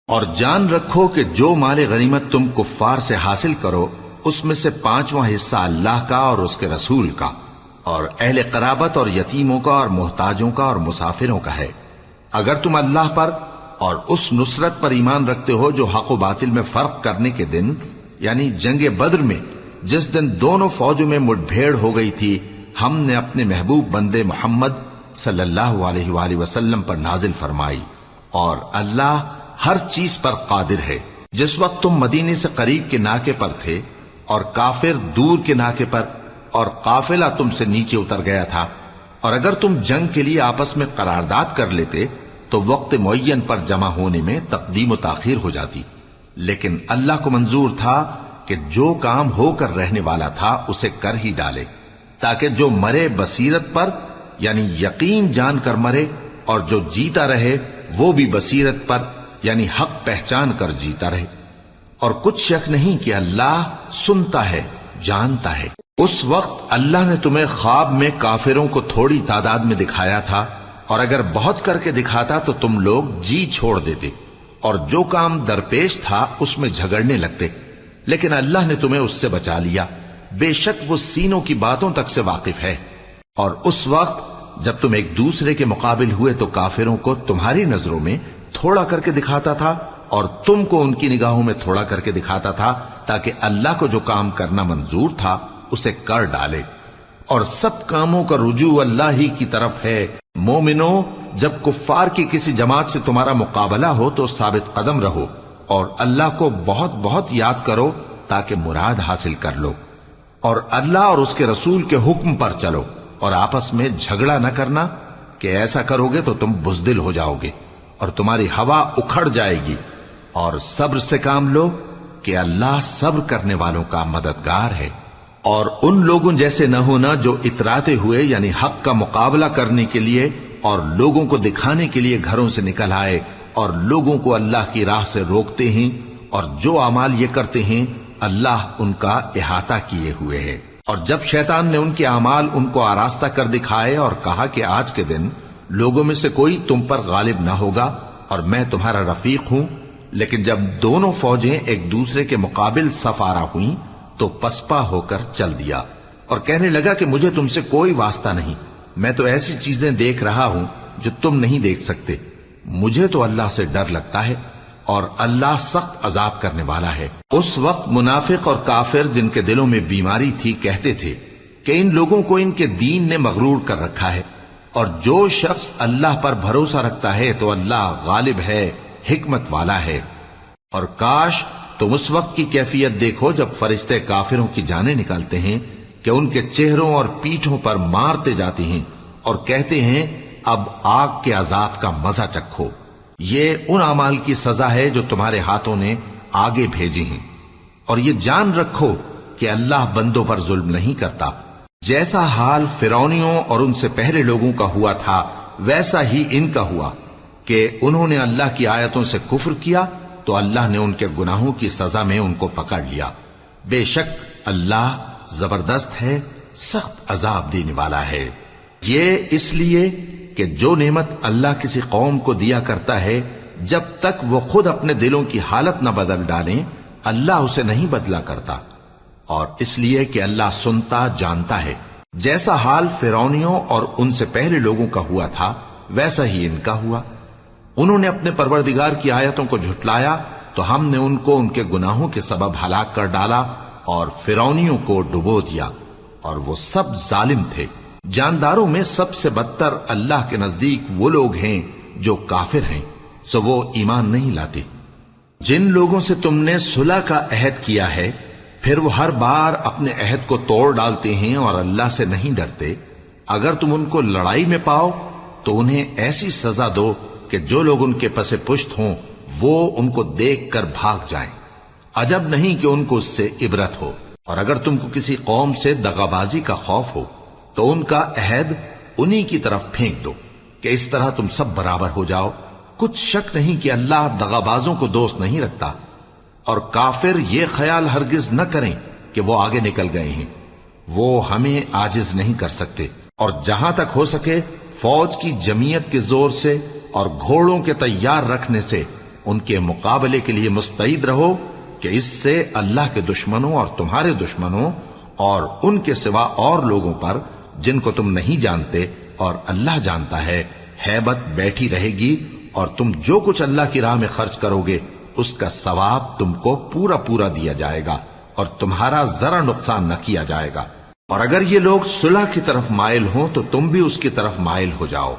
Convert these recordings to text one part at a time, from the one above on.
اور جان رکھو کہ جو مال غنیمت تم کفار سے حاصل کرو اس میں سے 5واں حصہ اللہ کا اور اس کے رسول کا اور اہل قرابت اور یتیموں کا اور محتاجوں کا اور مسافروں کا ہے، اگر تم اللہ پر اور اس نصرت پر ایمان رکھتے ہو جو حق و باطل میں فرق کرنے کے دن، یعنی جنگ بدر میں جس دن دونوں فوجوں میں مٹ بھیڑ ہو گئی تھی، ہم نے اپنے محبوب بندے محمد صلی اللہ علیہ وآلہ وسلم پر نازل فرمائی، اور اللہ ہر چیز پر قادر ہے۔ جس وقت تم مدینے سے قریب کے ناکے پر تھے اور کافر دور کے ناکے پر، اور قافلہ تم سے نیچے اتر گیا تھا، اور اگر تم جنگ کے لیے آپس میں قرارداد کر لیتے تو وقت معین پر جمع ہونے میں تقدیم و تاخیر ہو جاتی، لیکن اللہ کو منظور تھا کہ جو کام ہو کر رہنے والا تھا اسے کر ہی ڈالے، تاکہ جو مرے بصیرت پر یعنی یقین جان کر مرے، اور جو جیتا رہے وہ بھی بصیرت پر یعنی حق پہچان کر جیتا رہے۔ اور کچھ شک نہیں کہ اللہ سنتا ہے، جانتا ہے۔ اس وقت اللہ نے تمہیں خواب میں کافروں کو تھوڑی تعداد میں دکھایا تھا، اور اگر بہت کر کے دکھاتا تو تم لوگ جی چھوڑ دیتے اور جو کام درپیش تھا اس میں جھگڑنے لگتے، لیکن اللہ نے تمہیں اس سے بچا لیا، بے شک وہ سینوں کی باتوں تک سے واقف ہے۔ اور اس وقت جب تم ایک دوسرے کے مقابل ہوئے تو کافروں کو تمہاری نظروں میں تھوڑا کر کے دکھاتا تھا اور تم کو ان کی نگاہوں میں تھوڑا کر کے دکھاتا تھا، تاکہ اللہ کو جو کام کرنا منظور تھا اسے کر ڈالے، اور سب کاموں کا رجوع اللہ ہی کی طرف ہے۔ مومنو، جب کفار کی کسی جماعت سے تمہارا مقابلہ ہو تو ثابت قدم رہو اور اللہ کو بہت بہت یاد کرو تاکہ مراد حاصل کر لو، اور اللہ اور اس کے رسول کے حکم پر چلو، اور آپس میں جھگڑا نہ کرنا کہ ایسا کرو گے تو تم بزدل ہو جاؤ گے اور تمہاری ہوا اکھڑ جائے گی، اور صبر سے کام لو کہ اللہ صبر کرنے والوں کا مددگار ہے۔ اور ان لوگوں جیسے نہ ہونا جو اتراتے ہوئے یعنی حق کا مقابلہ کرنے کے لیے اور لوگوں کو دکھانے کے لیے گھروں سے نکل آئے اور لوگوں کو اللہ کی راہ سے روکتے ہیں، اور جو اعمال یہ کرتے ہیں اللہ ان کا احاطہ کیے ہوئے ہے۔ اور جب شیطان نے ان کے اعمال ان کو آراستہ کر دکھائے اور کہا کہ آج کے دن لوگوں میں سے کوئی تم پر غالب نہ ہوگا اور میں تمہارا رفیق ہوں، لیکن جب دونوں فوجیں ایک دوسرے کے مقابل صف آرا ہوئیں تو پسپا ہو کر چل دیا اور کہنے لگا کہ مجھے تم سے کوئی واسطہ نہیں، میں تو ایسی چیزیں دیکھ رہا ہوں جو تم نہیں دیکھ سکتے، مجھے تو اللہ سے ڈر لگتا ہے اور اللہ سخت عذاب کرنے والا ہے۔ اس وقت منافق اور کافر جن کے دلوں میں بیماری تھی کہتے تھے کہ ان لوگوں کو ان کے دین نے مغرور کر رکھا ہے، اور جو شخص اللہ پر بھروسہ رکھتا ہے تو اللہ غالب ہے، حکمت والا ہے۔ اور کاش تم اس وقت کی کیفیت دیکھو جب فرشتے کافروں کی جانیں نکالتے ہیں کہ ان کے چہروں اور پیٹھوں پر مارتے جاتے ہیں اور کہتے ہیں اب آگ کے عذاب کا مزہ چکھو، یہ ان اعمال کی سزا ہے جو تمہارے ہاتھوں نے آگے بھیجی ہیں۔ اور یہ جان رکھو کہ اللہ بندوں پر ظلم نہیں کرتا، جیسا حال فرعونیوں اور ان سے پہلے لوگوں کا ہوا تھا ویسا ہی ان کا ہوا کہ انہوں نے اللہ کی آیتوں سے کفر کیا تو اللہ نے ان کے گناہوں کی سزا میں ان کو پکڑ لیا، بے شک اللہ زبردست ہے، سخت عذاب دینے والا ہے۔ یہ اس لیے کہ جو نعمت اللہ کسی قوم کو دیا کرتا ہے جب تک وہ خود اپنے دلوں کی حالت نہ بدل ڈالیں اللہ اسے نہیں بدلا کرتا، اور اس لیے کہ اللہ سنتا جانتا ہے۔ جیسا حال فرعونیوں اور ان سے پہلے لوگوں کا ہوا تھا ویسا ہی ان کا ہوا، انہوں نے اپنے پروردگار کی آیتوں کو جھٹلایا تو ہم نے ان کو ان کے گناہوں کے سبب ہلاک کر ڈالا اور فرعونیوں کو ڈبو دیا، اور وہ سب ظالم تھے۔ جانداروں میں سب سے بدتر اللہ کے نزدیک وہ لوگ ہیں جو کافر ہیں، سو وہ ایمان نہیں لاتے۔ جن لوگوں سے تم نے صلح کا عہد کیا ہے پھر وہ ہر بار اپنے عہد کو توڑ ڈالتے ہیں اور اللہ سے نہیں ڈرتے، اگر تم ان کو لڑائی میں پاؤ تو انہیں ایسی سزا دو کہ جو لوگ ان کے پس پشت ہوں وہ ان کو دیکھ کر بھاگ جائیں، عجب نہیں کہ ان کو اس سے عبرت ہو۔ اور اگر تم کو کسی قوم سے دغابازی کا خوف ہو تو ان کا عہد انہی کی طرف پھینک دو کہ اس طرح تم سب برابر ہو جاؤ، کچھ شک نہیں کہ اللہ دغابازوں کو دوست نہیں رکھتا۔ اور کافر یہ خیال ہرگز نہ کریں کہ وہ آگے نکل گئے ہیں، وہ ہمیں عاجز نہیں کر سکتے، اور جہاں تک ہو سکے فوج کی جمعیت کے زور سے اور گھوڑوں کے تیار رکھنے سے ان کے مقابلے کے لیے مستعد رہو کہ اس سے اللہ کے دشمنوں اور تمہارے دشمنوں اور ان کے سوا اور لوگوں پر جن کو تم نہیں جانتے اور اللہ جانتا ہے ہیبت بیٹھی رہے گی، اور تم جو کچھ اللہ کی راہ میں خرچ کرو گے اس کا ثواب تم کو پورا پورا دیا جائے گا اور تمہارا ذرا نقصان نہ کیا جائے گا۔ اور اگر یہ لوگ صلح کی طرف مائل ہوں تو تم بھی اس کی طرف مائل ہو جاؤ،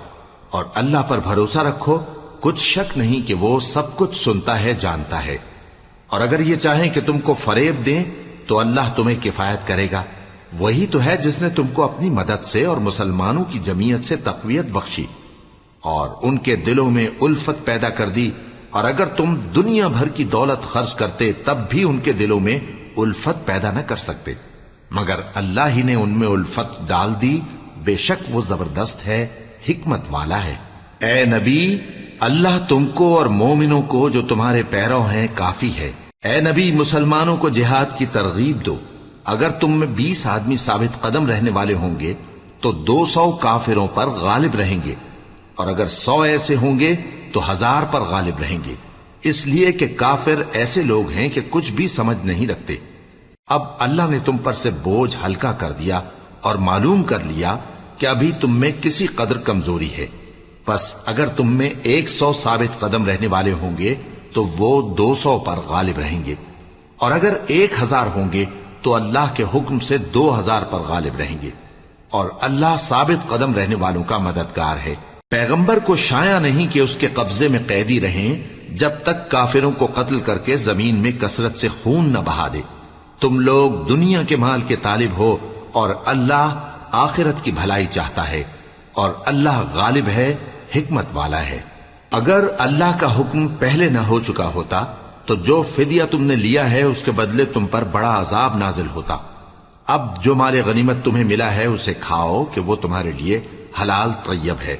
اور اللہ پر بھروسہ رکھو، کچھ شک نہیں کہ وہ سب کچھ سنتا ہے، جانتا ہے۔ اور اگر یہ چاہیں کہ تم کو فریب دیں تو اللہ تمہیں کفایت کرے گا، وہی تو ہے جس نے تم کو اپنی مدد سے اور مسلمانوں کی جمعیت سے تقویت بخشی اور ان کے دلوں میں الفت پیدا کر دی، اور اگر تم دنیا بھر کی دولت خرچ کرتے تب بھی ان کے دلوں میں الفت پیدا نہ کر سکتے، مگر اللہ ہی نے ان میں الفت ڈال دی، بے شک وہ زبردست ہے، حکمت والا ہے۔ اے نبی، اللہ تم کو اور مومنوں کو جو تمہارے پیرو ہیں کافی ہے۔ اے نبی، مسلمانوں کو جہاد کی ترغیب دو۔ اگر تم میں 20 آدمی ثابت قدم رہنے والے ہوں گے تو 200 کافروں پر غالب رہیں گے، اور اگر 100 ایسے ہوں گے تو 1000 پر غالب رہیں گے، اس لیے کہ کافر ایسے لوگ ہیں کہ کچھ بھی سمجھ نہیں رکھتے۔ اب اللہ نے تم پر سے بوجھ ہلکا کر دیا اور معلوم کر لیا کہ ابھی تم میں کسی قدر کمزوری ہے، پس اگر تم میں 100 ثابت قدم رہنے والے ہوں گے تو وہ 200 پر غالب رہیں گے، اور اگر 1000 ہوں گے تو اللہ کے حکم سے 2000 پر غالب رہیں گے، اور اللہ ثابت قدم رہنے والوں کا مددگار ہے۔ پیغمبر کو شایع نہیں کہ اس کے قبضے میں قیدی رہیں جب تک کافروں کو قتل کر کے زمین میں کثرت سے خون نہ بہا دے۔ تم لوگ دنیا کے مال کے طالب ہو اور اللہ آخرت کی بھلائی چاہتا ہے، اور اللہ غالب ہے، حکمت والا ہے۔ اگر اللہ کا حکم پہلے نہ ہو چکا ہوتا تو جو فدیہ تم نے لیا ہے اس کے بدلے تم پر بڑا عذاب نازل ہوتا۔ اب جو مال غنیمت تمہیں ملا ہے اسے کھاؤ کہ وہ تمہارے لیے حلال طیب ہے،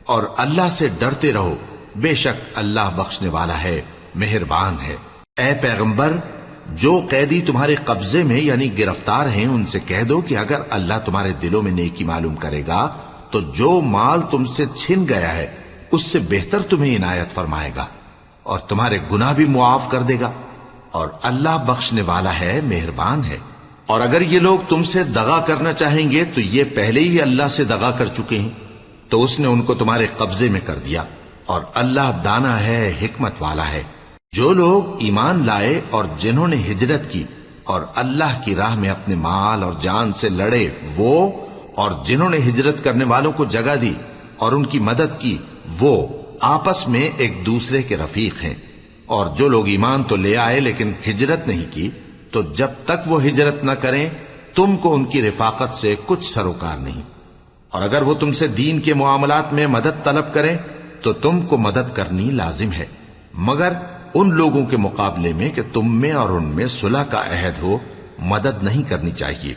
اور اللہ سے ڈرتے رہو، بے شک اللہ بخشنے والا ہے، مہربان ہے۔ اے پیغمبر، جو قیدی تمہارے قبضے میں یعنی گرفتار ہیں ان سے کہہ دو کہ اگر اللہ تمہارے دلوں میں نیکی معلوم کرے گا تو جو مال تم سے چھن گیا ہے اس سے بہتر تمہیں عنایت فرمائے گا، اور تمہارے گناہ بھی معاف کر دے گا، اور اللہ بخشنے والا ہے، مہربان ہے۔ اور اگر یہ لوگ تم سے دغا کرنا چاہیں گے تو یہ پہلے ہی اللہ سے دغا کر چکے ہیں، تو اس نے ان کو تمہارے قبضے میں کر دیا، اور اللہ دانا ہے، حکمت والا ہے۔ جو لوگ ایمان لائے اور جنہوں نے ہجرت کی اور اللہ کی راہ میں اپنے مال اور جان سے لڑے، وہ اور جنہوں نے ہجرت کرنے والوں کو جگہ دی اور ان کی مدد کی، وہ آپس میں ایک دوسرے کے رفیق ہیں۔ اور جو لوگ ایمان تو لے آئے لیکن ہجرت نہیں کی، تو جب تک وہ ہجرت نہ کریں تم کو ان کی رفاقت سے کچھ سروکار نہیں، اور اگر وہ تم سے دین کے معاملات میں مدد طلب کریں تو تم کو مدد کرنی لازم ہے، مگر ان لوگوں کے مقابلے میں کہ تم میں اور ان میں صلح کا عہد ہو مدد نہیں کرنی چاہیے،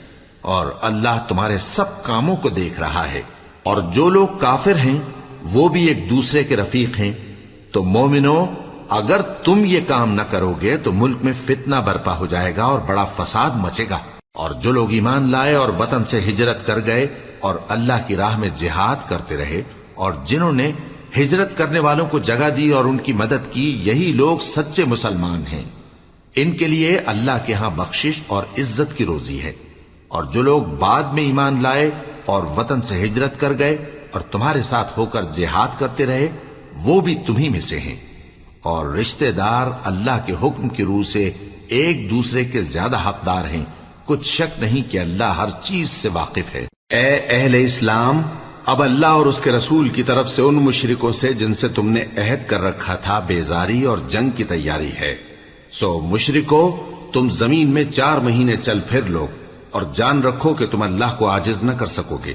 اور اللہ تمہارے سب کاموں کو دیکھ رہا ہے۔ اور جو لوگ کافر ہیں وہ بھی ایک دوسرے کے رفیق ہیں۔ تو مومنو، اگر تم یہ کام نہ کرو گے تو ملک میں فتنہ برپا ہو جائے گا اور بڑا فساد مچے گا۔ اور جو لوگ ایمان لائے اور وطن سے ہجرت کر گئے اور اللہ کی راہ میں جہاد کرتے رہے، اور جنہوں نے ہجرت کرنے والوں کو جگہ دی اور ان کی مدد کی، یہی لوگ سچے مسلمان ہیں۔ ان کے لیے اللہ کے ہاں بخشش اور عزت کی روزی ہے۔ اور جو لوگ بعد میں ایمان لائے اور وطن سے ہجرت کر گئے اور تمہارے ساتھ ہو کر جہاد کرتے رہے، وہ بھی تمہیں میں سے ہیں، اور رشتہ دار اللہ کے حکم کی روح سے ایک دوسرے کے زیادہ حقدار ہیں، کچھ شک نہیں کہ اللہ ہر چیز سے واقف ہے۔ اے اہل اسلام، اب اللہ اور اس کے رسول کی طرف سے ان مشرکوں سے جن سے تم نے عہد کر رکھا تھا بیزاری اور جنگ کی تیاری ہے۔ سو مشرکو، تم زمین میں 4 مہینے چل پھر لو، اور جان رکھو کہ تم اللہ کو عاجز نہ کر سکو گے،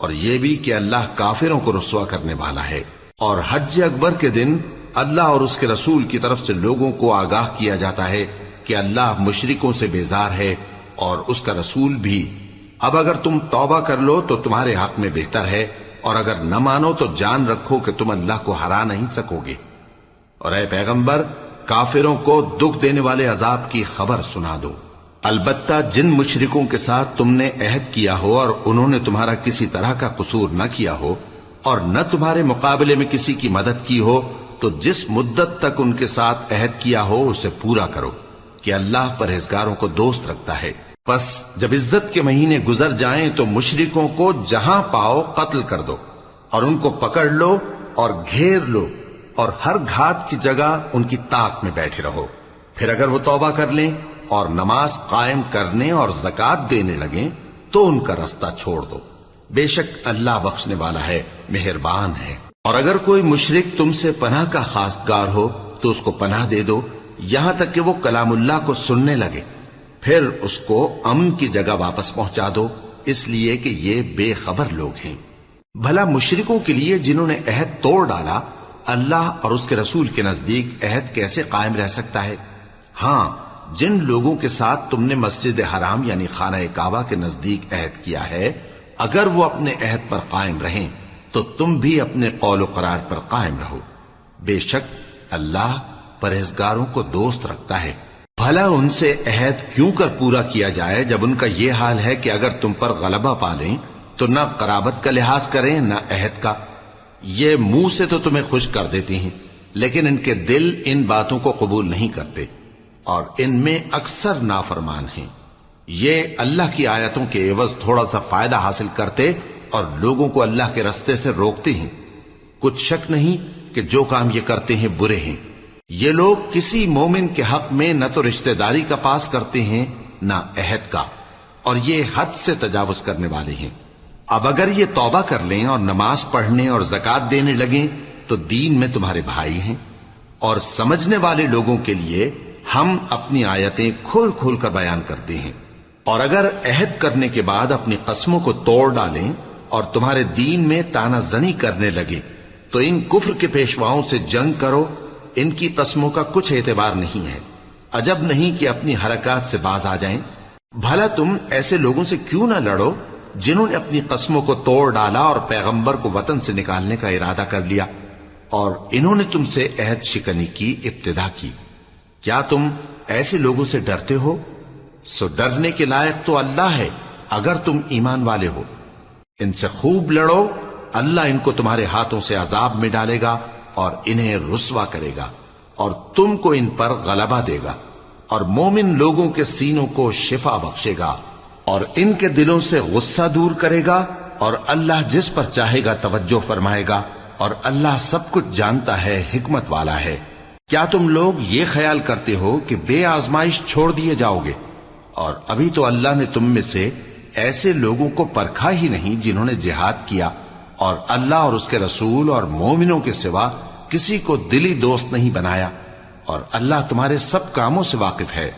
اور یہ بھی کہ اللہ کافروں کو رسوا کرنے والا ہے۔ اور حج اکبر کے دن اللہ اور اس کے رسول کی طرف سے لوگوں کو آگاہ کیا جاتا ہے کہ اللہ مشرکوں سے بیزار ہے اور اس کا رسول بھی۔ اب اگر تم توبہ کر لو تو تمہارے حق میں بہتر ہے، اور اگر نہ مانو تو جان رکھو کہ تم اللہ کو ہرا نہیں سکو گے۔ اور اے پیغمبر، کافروں کو دکھ دینے والے عذاب کی خبر سنا دو۔ البتہ جن مشرکوں کے ساتھ تم نے عہد کیا ہو اور انہوں نے تمہارا کسی طرح کا قصور نہ کیا ہو اور نہ تمہارے مقابلے میں کسی کی مدد کی ہو، تو جس مدت تک ان کے ساتھ عہد کیا ہو اسے پورا کرو کہ اللہ پرہیزگاروں کو دوست رکھتا ہے۔ پس جب عزت کے مہینے گزر جائیں تو مشرکوں کو جہاں پاؤ قتل کر دو اور ان کو پکڑ لو اور گھیر لو اور ہر گھات کی جگہ ان کی طاق میں بیٹھے رہو۔ پھر اگر وہ توبہ کر لیں اور نماز قائم کرنے اور زکوٰۃ دینے لگیں تو ان کا رستہ چھوڑ دو، بے شک اللہ بخشنے والا ہے، مہربان ہے۔ اور اگر کوئی مشرک تم سے پناہ کا خواستگار ہو تو اس کو پناہ دے دو یہاں تک کہ وہ کلام اللہ کو سننے لگے، پھر اس کو امن کی جگہ واپس پہنچا دو، اس لیے کہ یہ بے خبر لوگ ہیں۔ بھلا مشرکوں کے لیے جنہوں نے عہد توڑ ڈالا اللہ اور اس کے رسول کے نزدیک عہد کیسے قائم رہ سکتا ہے؟ ہاں، جن لوگوں کے ساتھ تم نے مسجد حرام یعنی خانہ کعبہ کے نزدیک عہد کیا ہے، اگر وہ اپنے عہد پر قائم رہیں تو تم بھی اپنے قول و قرار پر قائم رہو، بے شک اللہ پرہیزگاروں کو دوست رکھتا ہے۔ بھلا ان سے عہد کیوں کر پورا کیا جائے جب ان کا یہ حال ہے کہ اگر تم پر غلبہ پا لیں تو نہ قرابت کا لحاظ کریں نہ عہد کا۔ یہ منہ سے تو تمہیں خوش کر دیتی ہیں لیکن ان کے دل ان باتوں کو قبول نہیں کرتے اور ان میں اکثر نافرمان ہیں۔ یہ اللہ کی آیتوں کے عوض تھوڑا سا فائدہ حاصل کرتے اور لوگوں کو اللہ کے رستے سے روکتے ہیں۔ کچھ شک نہیں کہ جو کام یہ کرتے ہیں برے ہیں۔ یہ لوگ کسی مومن کے حق میں نہ تو رشتہ داری کا پاس کرتے ہیں نہ عہد کا، اور یہ حد سے تجاوز کرنے والے ہیں۔ اب اگر یہ توبہ کر لیں اور نماز پڑھنے اور زکوٰۃ دینے لگیں تو دین میں تمہارے بھائی ہیں، اور سمجھنے والے لوگوں کے لیے ہم اپنی آیتیں کھول کھول کر بیان کرتے ہیں۔ اور اگر عہد کرنے کے بعد اپنی قسموں کو توڑ ڈالیں اور تمہارے دین میں تانا زنی کرنے لگے تو ان کفر کے پیشواؤں سے جنگ کرو، ان کی قسموں کا کچھ اعتبار نہیں ہے، عجب نہیں کہ اپنی حرکات سے باز آ جائیں۔ بھلا تم ایسے لوگوں سے کیوں نہ لڑو جنہوں نے اپنی قسموں کو توڑ ڈالا اور پیغمبر کو وطن سے نکالنے کا ارادہ کر لیا، اور انہوں نے تم سے عہد شکنی کی ابتدا کی۔ کیا تم ایسے لوگوں سے ڈرتے ہو؟ سو ڈرنے کے لائق تو اللہ ہے اگر تم ایمان والے ہو۔ ان سے خوب لڑو، اللہ ان کو تمہارے ہاتھوں سے عذاب میں ڈالے گا اور انہیں رسوا کرے گا، اور تم کو ان پر غلبہ دے گا، اور مومن لوگوں کے سینوں کو شفا بخشے گا اور ان کے دلوں سے غصہ دور کرے گا، اور اللہ جس پر چاہے گا توجہ فرمائے گا، اور اللہ سب کچھ جانتا ہے، حکمت والا ہے۔ کیا تم لوگ یہ خیال کرتے ہو کہ بے آزمائش چھوڑ دیے جاؤ گے؟ اور ابھی تو اللہ نے تم میں سے ایسے لوگوں کو پرکھا ہی نہیں جنہوں نے جہاد کیا، اور اللہ اور اس کے رسول اور مومنوں کے سوا کسی کو دلی دوست نہیں بنایا، اور اللہ تمہارے سب کاموں سے واقف ہے۔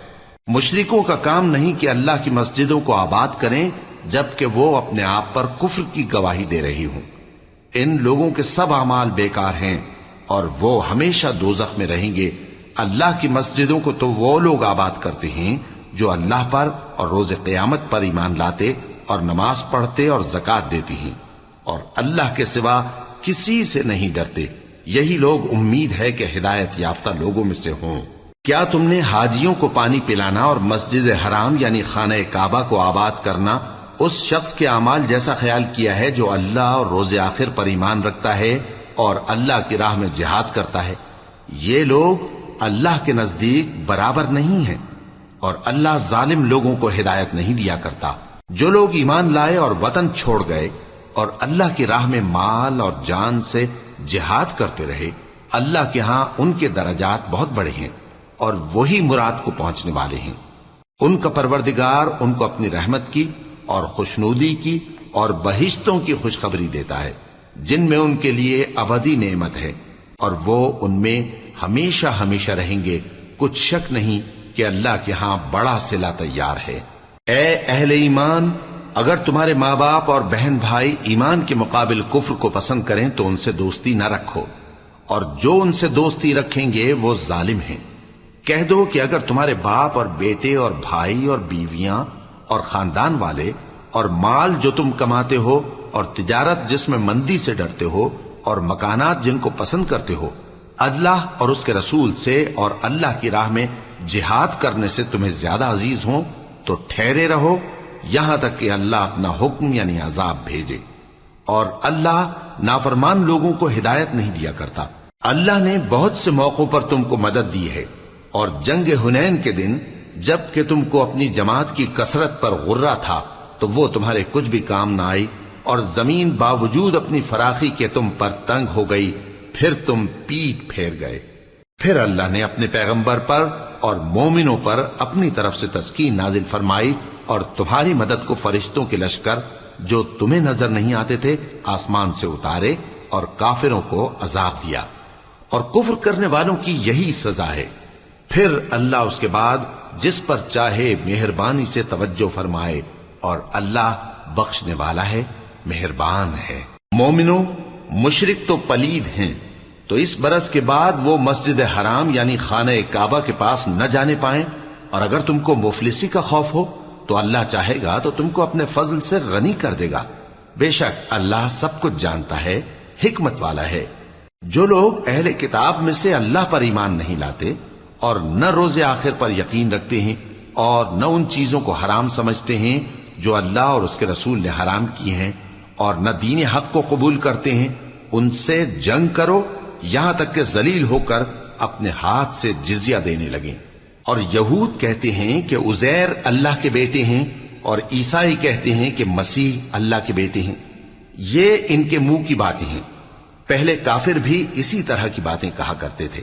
مشرکوں کا کام نہیں کہ اللہ کی مسجدوں کو آباد کریں جبکہ وہ اپنے آپ پر کفر کی گواہی دے رہی ہوں۔ ان لوگوں کے سب اعمال بیکار ہیں اور وہ ہمیشہ دوزخ میں رہیں گے۔ اللہ کی مسجدوں کو تو وہ لوگ آباد کرتے ہیں جو اللہ پر اور روز قیامت پر ایمان لاتے اور نماز پڑھتے اور زکوٰۃ دیتی ہیں، اور اللہ کے سوا کسی سے نہیں ڈرتے۔ یہی لوگ امید ہے کہ ہدایت یافتہ لوگوں میں سے ہوں۔ کیا تم نے حاجیوں کو پانی پلانا اور مسجد حرام یعنی خانہ کعبہ کو آباد کرنا اس شخص کے اعمال جیسا خیال کیا ہے جو اللہ اور روز آخر پر ایمان رکھتا ہے اور اللہ کی راہ میں جہاد کرتا ہے؟ یہ لوگ اللہ کے نزدیک برابر نہیں ہیں، اور اللہ ظالم لوگوں کو ہدایت نہیں دیا کرتا۔ جو لوگ ایمان لائے اور وطن چھوڑ گئے اور اللہ کی راہ میں مال اور جان سے جہاد کرتے رہے، اللہ کے ہاں ان کے درجات بہت بڑے ہیں اور وہی مراد کو پہنچنے والے ہیں۔ ان کا پروردگار ان کو اپنی رحمت کی اور خوشنودی کی اور بہشتوں کی خوشخبری دیتا ہے جن میں ان کے لیے ابدی نعمت ہے، اور وہ ان میں ہمیشہ ہمیشہ رہیں گے۔ کچھ شک نہیں کہ اللہ کے ہاں بڑا صلہ تیار ہے۔ اے اہل ایمان، اگر تمہارے ماں باپ اور بہن بھائی ایمان کے مقابل کفر کو پسند کریں تو ان سے دوستی نہ رکھو، اور جو ان سے دوستی رکھیں گے وہ ظالم ہیں۔ کہہ دو کہ اگر تمہارے باپ اور بیٹے اور بھائی اور بیویاں اور خاندان والے اور مال جو تم کماتے ہو اور تجارت جس میں مندی سے ڈرتے ہو اور مکانات جن کو پسند کرتے ہو اللہ اور اس کے رسول سے اور اللہ کی راہ میں جہاد کرنے سے تمہیں زیادہ عزیز ہوں تو ٹھہرے رہو یہاں تک کہ اللہ اپنا حکم یعنی عذاب بھیجے، اور اللہ نافرمان لوگوں کو ہدایت نہیں دیا کرتا۔ اللہ نے بہت سے موقعوں پر تم کو مدد دی ہے، اور جنگ حنین کے دن جب کہ تم کو اپنی جماعت کی کثرت پر غرہ تھا تو وہ تمہارے کچھ بھی کام نہ آئی، اور زمین باوجود اپنی فراخی کے تم پر تنگ ہو گئی، پھر تم پیٹ پھیر گئے۔ پھر اللہ نے اپنے پیغمبر پر اور مومنوں پر اپنی طرف سے تسکین نازل فرمائی، اور تمہاری مدد کو فرشتوں کے لشکر جو تمہیں نظر نہیں آتے تھے آسمان سے اتارے، اور کافروں کو عذاب دیا، اور کفر کرنے والوں کی یہی سزا ہے۔ پھر اللہ اس کے بعد جس پر چاہے مہربانی سے توجہ فرمائے، اور اللہ بخشنے والا ہے، مہربان ہے۔ مومنوں، مشرک تو پلید ہیں، تو اس برس کے بعد وہ مسجد حرام یعنی خانہ کعبہ کے پاس نہ جانے پائیں، اور اگر تم کو مفلسی کا خوف ہو تو اللہ چاہے گا تو تم کو اپنے فضل سے غنی کر دے گا۔ بے شک اللہ سب کچھ جانتا ہے، حکمت والا ہے۔ جو لوگ اہل کتاب میں سے اللہ پر ایمان نہیں لاتے، اور نہ روز آخر پر یقین رکھتے ہیں، اور نہ ان چیزوں کو حرام سمجھتے ہیں جو اللہ اور اس کے رسول نے حرام کی ہیں، اور نہ دین حق کو قبول کرتے ہیں، ان سے جنگ کرو یہاں تک کہ ذلیل ہو کر اپنے ہاتھ سے جزیہ دینے لگیں۔ اور یہود کہتے ہیں کہ عزیر اللہ کے بیٹے ہیں، اور عیسائی کہتے ہیں کہ مسیح اللہ کے بیٹے ہیں۔ یہ ان کے منہ کی باتیں ہیں، پہلے کافر بھی اسی طرح کی باتیں کہا کرتے تھے،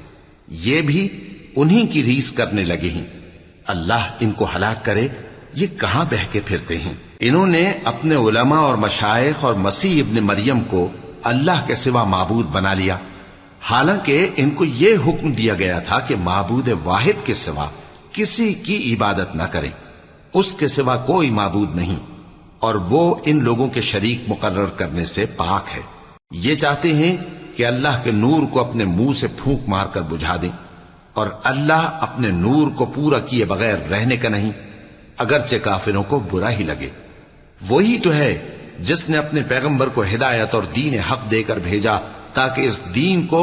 یہ بھی انہی کی ریس کرنے لگے ہیں۔ اللہ ان کو ہلاک کرے، یہ کہاں بہہ کے پھرتے ہیں۔ انہوں نے اپنے علماء اور مشائخ اور مسیح ابن مریم کو اللہ کے سوا معبود بنا لیا، حالانکہ ان کو یہ حکم دیا گیا تھا کہ معبود واحد کے سوا کسی کی عبادت نہ کریں، اس کے سوا کوئی معبود نہیں، اور وہ ان لوگوں کے شریک مقرر کرنے سے پاک ہے۔ یہ چاہتے ہیں کہ اللہ کے نور کو اپنے منہ سے پھونک مار کر بجھا دیں، اور اللہ اپنے نور کو پورا کیے بغیر رہنے کا نہیں، اگرچہ کافروں کو برا ہی لگے۔ وہی تو ہے جس نے اپنے پیغمبر کو ہدایت اور دین حق دے کر بھیجا تاکہ اس دین کو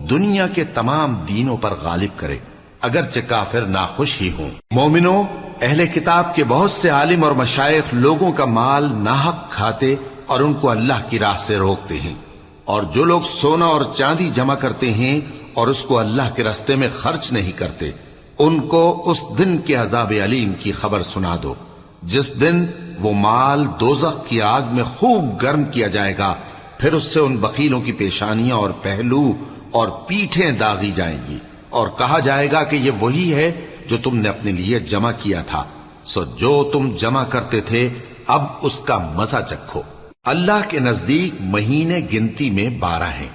دنیا کے تمام دینوں پر غالب کرے، اگرچہ کافر ناخوش ہی ہوں۔ مومنوں، اہل کتاب کے بہت سے عالم اور مشائخ لوگوں کا مال ناحق کھاتے اور ان کو اللہ کی راہ سے روکتے ہیں، اور جو لوگ سونا اور چاندی جمع کرتے ہیں اور اس کو اللہ کے راستے میں خرچ نہیں کرتے، ان کو اس دن کے عذاب علیم کی خبر سنا دو، جس دن وہ مال دوزخ کی آگ میں خوب گرم کیا جائے گا، پھر اس سے ان بخیلوں کی پیشانیاں اور پہلو اور پیٹھیں داغی جائیں گی، اور کہا جائے گا کہ یہ وہی ہے جو تم نے اپنے لیے جمع کیا تھا، سو جو تم جمع کرتے تھے اب اس کا مزہ چکھو۔ اللہ کے نزدیک مہینے گنتی میں 12 ہیں،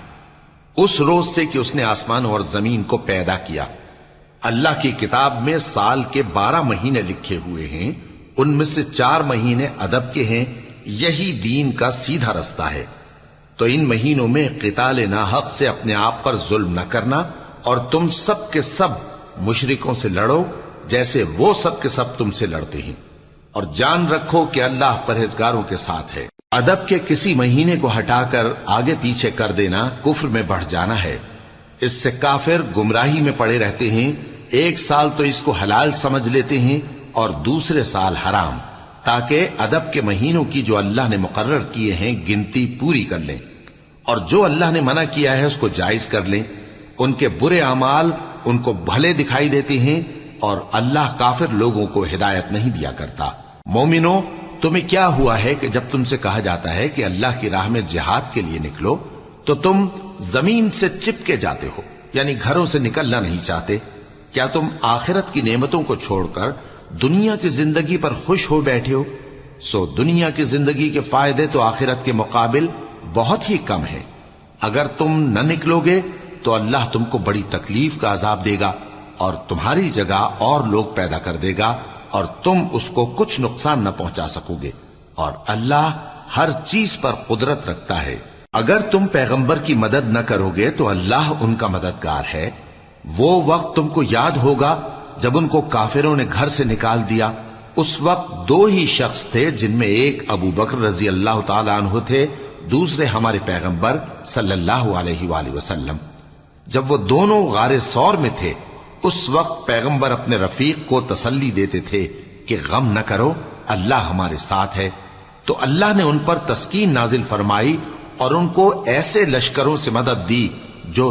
اس روز سے کہ اس نے آسمان اور زمین کو پیدا کیا۔ اللہ کی کتاب میں سال کے 12 مہینے لکھے ہوئے ہیں، ان میں سے 4 مہینے ادب کے ہیں، یہی دین کا سیدھا رستہ ہے۔ تو ان مہینوں میں قتال ناحق سے اپنے آپ پر ظلم نہ کرنا، اور تم سب کے سب مشرکوں سے لڑو جیسے وہ سب کے سب تم سے لڑتے ہیں، اور جان رکھو کہ اللہ پرہیزگاروں کے ساتھ ہے۔ ادب کے کسی مہینے کو ہٹا کر آگے پیچھے کر دینا کفر میں بڑھ جانا ہے، اس سے کافر گمراہی میں پڑے رہتے ہیں۔ ایک سال تو اس کو حلال سمجھ لیتے ہیں اور دوسرے سال حرام، تاکہ ادب کے مہینوں کی جو اللہ نے مقرر کیے ہیں گنتی پوری کر لیں، اور جو اللہ نے منع کیا ہے اس کو جائز کر لیں۔ ان کے برے اعمال ان کو بھلے دکھائی دیتے ہیں، اور اللہ کافر لوگوں کو ہدایت نہیں دیا کرتا۔ مومنوں، تمہیں کیا ہوا ہے کہ جب تم سے کہا جاتا ہے کہ اللہ کی راہ میں جہاد کے لیے نکلو تو تم زمین سے چپکے جاتے ہو، یعنی گھروں سے نکلنا نہیں چاہتے؟ کیا تم آخرت کی نعمتوں کو چھوڑ کر دنیا کی زندگی پر خوش ہو بیٹھے ہو؟ سو دنیا کی زندگی کے فائدے تو آخرت کے مقابل بہت ہی کم ہے۔ اگر تم نہ نکلو گے تو اللہ تم کو بڑی تکلیف کا عذاب دے گا، اور تمہاری جگہ اور لوگ پیدا کر دے گا، اور تم اس کو کچھ نقصان نہ پہنچا سکو گے، اور اللہ ہر چیز پر قدرت رکھتا ہے۔ اگر تم پیغمبر کی مدد نہ کرو گے تو اللہ ان کا مددگار ہے۔ وہ وقت تم کو یاد ہوگا جب ان کو کافروں نے گھر سے نکال دیا، اس وقت 2 ہی شخص تھے، جن میں ایک ابو بکر رضی اللہ تعالی عنہ تھے، دوسرے ہمارے پیغمبر صلی اللہ علیہ وآلہ وسلم۔ جب وہ دونوں غار ثور میں تھے، اس وقت پیغمبر اپنے رفیق کو تسلی دیتے تھے کہ غم نہ کرو، اللہ ہمارے ساتھ ہے۔ تو اللہ نے ان پر تسکین نازل فرمائی اور ان کو ایسے لشکروں سے مدد دی جو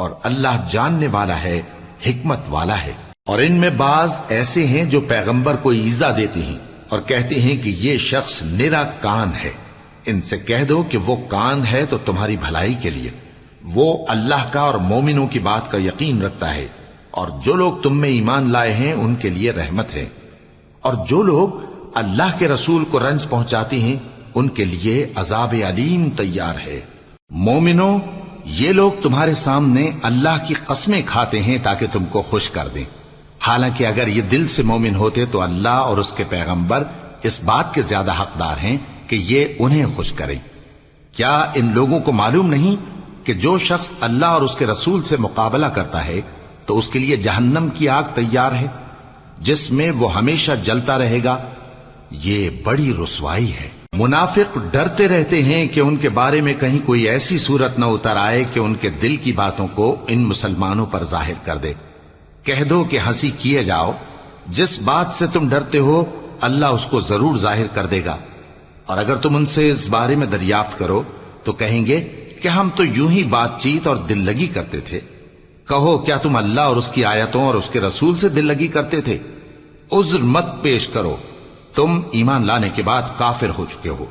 اور اللہ جاننے والا ہے، حکمت والا ہے۔ اور ان میں بعض ایسے ہیں جو پیغمبر کو ایذا دیتے ہیں اور کہتے ہیں کہ یہ شخص نرا کان ہے۔ ان سے کہہ دو کہ وہ کان ہے تو تمہاری بھلائی کے لیے، وہ اللہ کا اور مومنوں کی بات کا یقین رکھتا ہے، اور جو لوگ تم میں ایمان لائے ہیں ان کے لیے رحمت ہے، اور جو لوگ اللہ کے رسول کو رنج پہنچاتے ہیں ان کے لیے عذاب علیم تیار ہے۔ مومنوں، یہ لوگ تمہارے سامنے اللہ کی قسمیں کھاتے ہیں تاکہ تم کو خوش کر دیں، حالانکہ اگر یہ دل سے مومن ہوتے تو اللہ اور اس کے پیغمبر اس بات کے زیادہ حقدار ہیں کہ یہ انہیں خوش کریں۔ کیا ان لوگوں کو معلوم نہیں کہ جو شخص اللہ اور اس کے رسول سے مقابلہ کرتا ہے تو اس کے لیے جہنم کی آگ تیار ہے جس میں وہ ہمیشہ جلتا رہے گا؟ یہ بڑی رسوائی ہے۔ منافق ڈرتے رہتے ہیں کہ ان کے بارے میں کہیں کوئی ایسی صورت نہ اتر آئے کہ ان کے دل کی باتوں کو ان مسلمانوں پر ظاہر کر دے۔ کہہ دو کہ ہنسی کیے جاؤ، جس بات سے تم ڈرتے ہو اللہ اس کو ضرور ظاہر کر دے گا، اور اگر تم ان سے اس بارے میں دریافت کرو تو کہیں گے کہ ہم تو یوں ہی بات چیت اور دل لگی کرتے تھے۔ کہو کیا تم اللہ اور اس کی آیتوں اور اس کے رسول سے دل لگی کرتے تھے؟ عذر مت پیش کرو، تم ایمان لانے کے بعد کافر ہو چکے ہو۔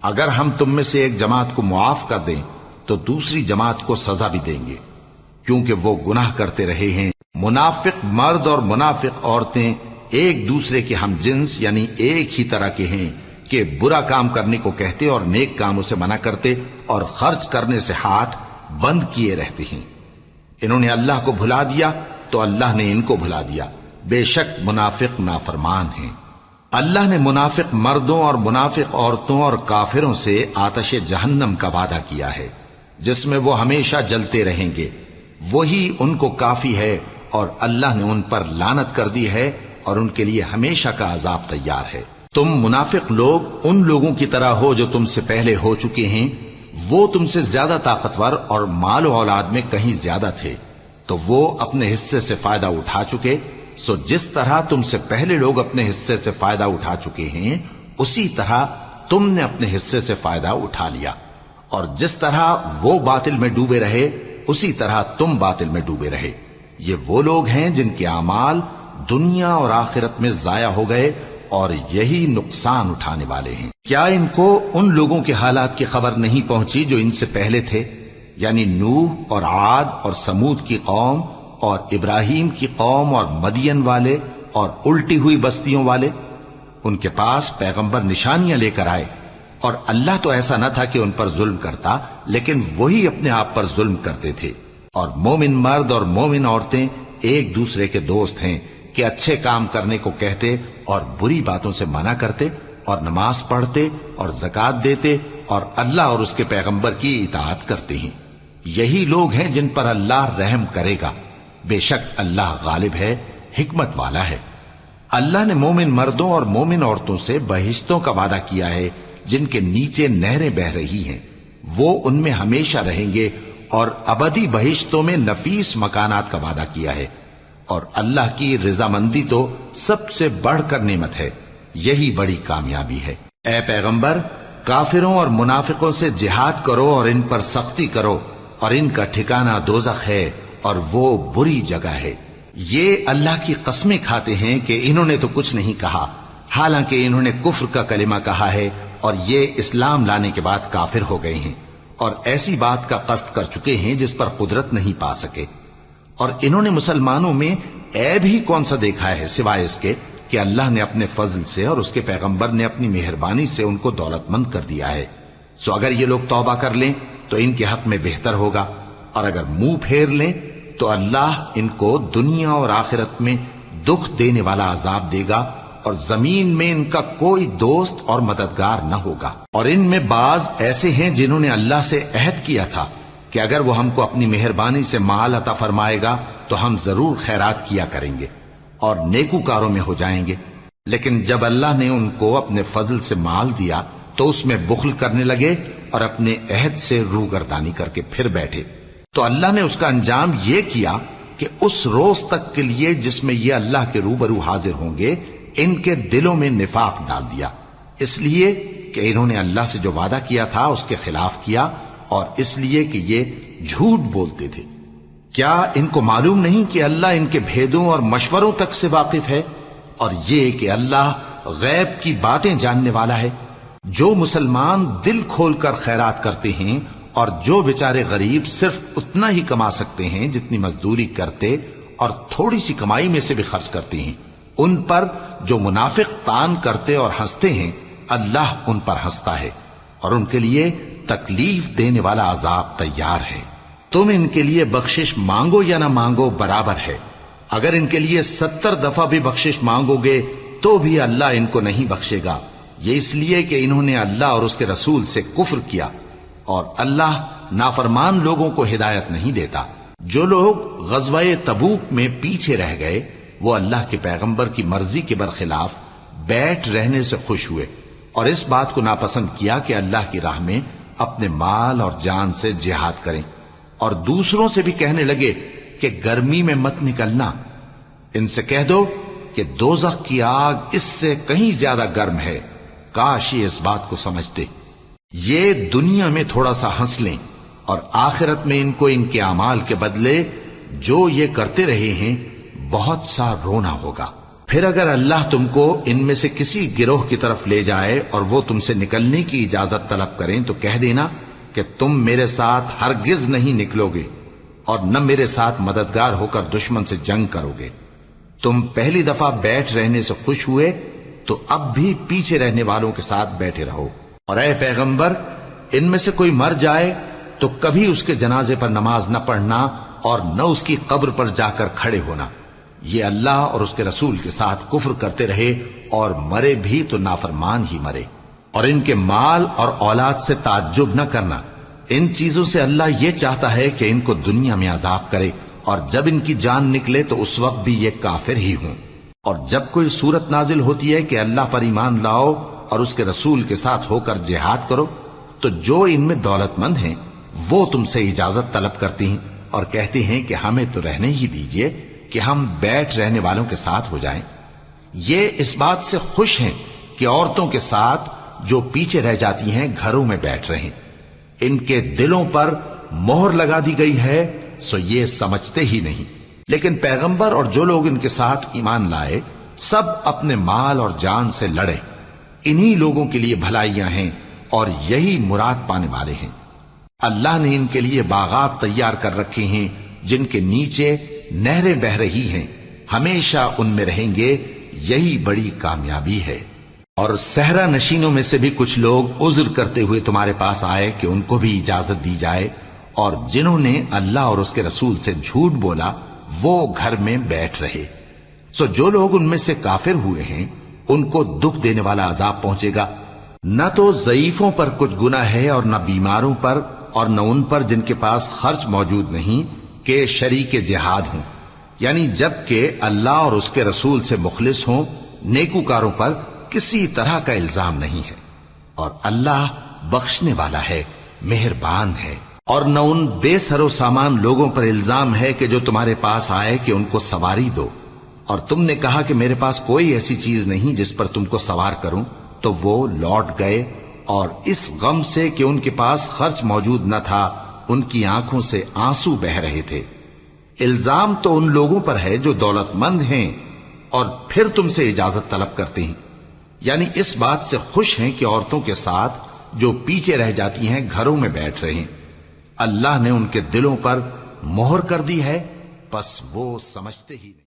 اگر ہم تم میں سے ایک جماعت کو معاف کر دیں تو دوسری جماعت کو سزا بھی دیں گے، کیونکہ وہ گناہ کرتے رہے ہیں۔ منافق مرد اور منافق عورتیں ایک دوسرے کے ہم جنس یعنی ایک ہی طرح کے ہیں کہ برا کام کرنے کو کہتے اور نیک کاموں سے منع کرتے اور خرچ کرنے سے ہاتھ بند کیے رہتے ہیں۔ انہوں نے اللہ کو بھلا دیا تو اللہ نے ان کو بھلا دیا، بے شک منافق نافرمان ہیں۔ اللہ نے منافق مردوں اور منافق عورتوں اور کافروں سے آتش جہنم کا وعدہ کیا ہے جس میں وہ ہمیشہ جلتے رہیں گے، وہی ان کو کافی ہے، اور اللہ نے ان پر لعنت کر دی ہے اور ان کے لیے ہمیشہ کا عذاب تیار ہے۔ تم منافق لوگ ان لوگوں کی طرح ہو جو تم سے پہلے ہو چکے ہیں، وہ تم سے زیادہ طاقتور اور مال و اولاد میں کہیں زیادہ تھے، تو وہ اپنے حصے سے فائدہ اٹھا چکے، سو جس طرح تم سے پہلے لوگ اپنے حصے سے فائدہ اٹھا چکے ہیں اسی طرح تم نے اپنے حصے سے فائدہ اٹھا لیا، اور جس طرح وہ باطل میں ڈوبے رہے اسی طرح تم باطل میں ڈوبے رہے۔ یہ وہ لوگ ہیں جن کے اعمال دنیا اور آخرت میں ضائع ہو گئے اور یہی نقصان اٹھانے والے ہیں۔ کیا ان کو ان لوگوں کے حالات کی خبر نہیں پہنچی جو ان سے پہلے تھے، یعنی نوح اور عاد اور سمود کی قوم اور ابراہیم کی قوم اور مدین والے اور الٹی ہوئی بستیوں والے؟ ان کے پاس پیغمبر نشانیاں لے کر آئے، اور اللہ تو ایسا نہ تھا کہ ان پر ظلم کرتا، لیکن وہی اپنے آپ پر ظلم کرتے تھے۔ اور مومن مرد اور مومن عورتیں ایک دوسرے کے دوست ہیں کہ اچھے کام کرنے کو کہتے اور بری باتوں سے منع کرتے، اور نماز پڑھتے اور زکوٰۃ دیتے اور اللہ اور اس کے پیغمبر کی اطاعت کرتے ہیں۔ یہی لوگ ہیں جن پر اللہ رحم کرے گا، بے شک اللہ غالب ہے، حکمت والا ہے۔ اللہ نے مومن مردوں اور مومن عورتوں سے بہشتوں کا وعدہ کیا ہے جن کے نیچے نہریں بہ رہی ہیں، وہ ان میں ہمیشہ رہیں گے، اور ابدی بہشتوں میں نفیس مکانات کا وعدہ کیا ہے، اور اللہ کی رضامندی تو سب سے بڑھ کر نعمت ہے، یہی بڑی کامیابی ہے۔ اے پیغمبر، کافروں اور منافقوں سے جہاد کرو اور ان پر سختی کرو، اور ان کا ٹھکانہ دوزخ ہے اور وہ بری جگہ ہے۔ یہ اللہ کی قسمیں کھاتے ہیں کہ انہوں نے تو کچھ نہیں کہا، حالانکہ انہوں نے کفر کا کلمہ کہا ہے اور یہ اسلام لانے کے بعد کافر ہو گئے ہیں، اور ایسی بات کا قصد کر چکے ہیں جس پر قدرت نہیں پا سکے۔ اور انہوں نے مسلمانوں میں عیب ہی کون سا دیکھا ہے سوائے اس کے کہ اللہ نے اپنے فضل سے اور اس کے پیغمبر نے اپنی مہربانی سے ان کو دولت مند کر دیا ہے۔ سو اگر یہ لوگ توبہ کر لیں تو ان کے حق میں بہتر ہوگا، اور اگر منہ پھیر لیں تو اللہ ان کو دنیا اور آخرت میں دکھ دینے والا عذاب دے گا، اور زمین میں ان کا کوئی دوست اور مددگار نہ ہوگا۔ اور ان میں بعض ایسے ہیں جنہوں نے اللہ سے عہد کیا تھا کہ اگر وہ ہم کو اپنی مہربانی سے مال عطا فرمائے گا تو ہم ضرور خیرات کیا کریں گے اور نیکوکاروں میں ہو جائیں گے، لیکن جب اللہ نے ان کو اپنے فضل سے مال دیا تو اس میں بخل کرنے لگے اور اپنے عہد سے روگردانی کر کے پھر بیٹھے، تو اللہ نے اس کا انجام یہ کیا کہ اس روز تک کے لیے جس میں یہ اللہ کے روبرو حاضر ہوں گے ان کے دلوں میں نفاق ڈال دیا، اس لیے کہ انہوں نے اللہ سے جو وعدہ کیا تھا اس کے خلاف کیا، اور اس لیے کہ یہ جھوٹ بولتے تھے۔ کیا ان کو معلوم نہیں کہ اللہ ان کے بھیدوں اور مشوروں تک سے واقف ہے، اور یہ کہ اللہ غیب کی باتیں جاننے والا ہے؟ جو مسلمان دل کھول کر خیرات کرتے ہیں اور جو بیچارے غریب صرف اتنا ہی کما سکتے ہیں جتنی مزدوری کرتے اور تھوڑی سی کمائی میں سے بھی خرچ کرتے ہیں، ان پر جو منافق تان کرتے اور ہنستے ہیں، اللہ ان پر ہنستا ہے اور ان کے لیے تکلیف دینے والا عذاب تیار ہے۔ تم ان کے لیے بخشش مانگو یا نہ مانگو برابر ہے، اگر ان کے لیے 70 دفعہ بھی بخشش مانگو گے تو بھی اللہ ان کو نہیں بخشے گا، یہ اس لیے کہ انہوں نے اللہ اور اس کے رسول سے کفر کیا، اور اللہ نافرمان لوگوں کو ہدایت نہیں دیتا۔ جو لوگ غزوہ تبوک میں پیچھے رہ گئے وہ اللہ کے پیغمبر کی مرضی کے برخلاف بیٹھ رہنے سے خوش ہوئے اور اس بات کو ناپسند کیا کہ اللہ کی راہ میں اپنے مال اور جان سے جہاد کریں، اور دوسروں سے بھی کہنے لگے کہ گرمی میں مت نکلنا، ان سے کہہ دو کہ دوزخ کی آگ اس سے کہیں زیادہ گرم ہے، کاش یہ اس بات کو سمجھتے۔ یہ دنیا میں تھوڑا سا ہنس لیں اور آخرت میں ان کو ان کے اعمال کے بدلے جو یہ کرتے رہے ہیں بہت سا رونا ہوگا۔ پھر اگر اللہ تم کو ان میں سے کسی گروہ کی طرف لے جائے اور وہ تم سے نکلنے کی اجازت طلب کریں تو کہہ دینا کہ تم میرے ساتھ ہرگز نہیں نکلو گے اور نہ میرے ساتھ مددگار ہو کر دشمن سے جنگ کرو گے۔ تم پہلی دفعہ بیٹھ رہنے سے خوش ہوئے تو اب بھی پیچھے رہنے والوں کے ساتھ بیٹھے رہو، اور اے پیغمبر ان میں سے کوئی مر جائے تو کبھی اس کے جنازے پر نماز نہ پڑھنا اور نہ اس کی قبر پر جا کر کھڑے ہونا، یہ اللہ اور اس کے رسول کے ساتھ کفر کرتے رہے اور مرے بھی تو نافرمان ہی مرے۔ اور ان کے مال اور اولاد سے تعجب نہ کرنا، ان چیزوں سے اللہ یہ چاہتا ہے کہ ان کو دنیا میں عذاب کرے اور جب ان کی جان نکلے تو اس وقت بھی یہ کافر ہی ہوں۔ اور جب کوئی صورت نازل ہوتی ہے کہ اللہ پر ایمان لاؤ اور اس کے رسول کے ساتھ ہو کر جہاد کرو تو جو ان میں دولت مند ہیں وہ تم سے اجازت طلب کرتی ہیں اور کہتے ہیں کہ ہمیں تو رہنے ہی دیجئے کہ ہم بیٹھ رہنے والوں کے ساتھ ہو جائیں۔ یہ اس بات سے خوش ہیں کہ عورتوں کے ساتھ جو پیچھے رہ جاتی ہیں گھروں میں بیٹھ رہیں، ان کے دلوں پر مہر لگا دی گئی ہے سو یہ سمجھتے ہی نہیں۔ لیکن پیغمبر اور جو لوگ ان کے ساتھ ایمان لائے سب اپنے مال اور جان سے لڑے، انہی لوگوں کے لیے بھلائیاں ہیں اور یہی مراد پانے والے ہیں۔ اللہ نے ان کے لیے باغات تیار کر رکھے ہیں جن کے نیچے نہریں بہ رہی ہیں، ہمیشہ ان میں رہیں گے، یہی بڑی کامیابی ہے۔ اور صحرا نشینوں میں سے بھی کچھ لوگ عذر کرتے ہوئے تمہارے پاس آئے کہ ان کو بھی اجازت دی جائے، اور جنہوں نے اللہ اور اس کے رسول سے جھوٹ بولا وہ گھر میں بیٹھ رہے۔ سو جو لوگ ان میں سے کافر ہوئے ہیں ان کو دکھ دینے والا عذاب پہنچے گا، نہ تو ضعیفوں پر کچھ گناہ ہے اور نہ بیماروں پر اور نہ ان پر جن کے پاس خرچ موجود نہیں کہ شریک جہاد ہوں، یعنی جب کہ اللہ اور اس کے رسول سے مخلص ہوں، نیکوکاروں پر کسی طرح کا الزام نہیں ہے، اور اللہ بخشنے والا ہے، مہربان ہے۔ اور نہ ان بے سر و سامان لوگوں پر الزام ہے کہ جو تمہارے پاس آئے کہ ان کو سواری دو، اور تم نے کہا کہ میرے پاس کوئی ایسی چیز نہیں جس پر تم کو سوار کروں، تو وہ لوٹ گئے، اور اس غم سے کہ ان کے پاس خرچ موجود نہ تھا ان کی آنکھوں سے آنسو بہ رہے تھے۔ الزام تو ان لوگوں پر ہے جو دولت مند ہیں اور پھر تم سے اجازت طلب کرتے ہیں، یعنی اس بات سے خوش ہیں کہ عورتوں کے ساتھ جو پیچھے رہ جاتی ہیں گھروں میں بیٹھ رہے ہیں۔ اللہ نے ان کے دلوں پر مہر کر دی ہے، پس وہ سمجھتے ہی نہیں۔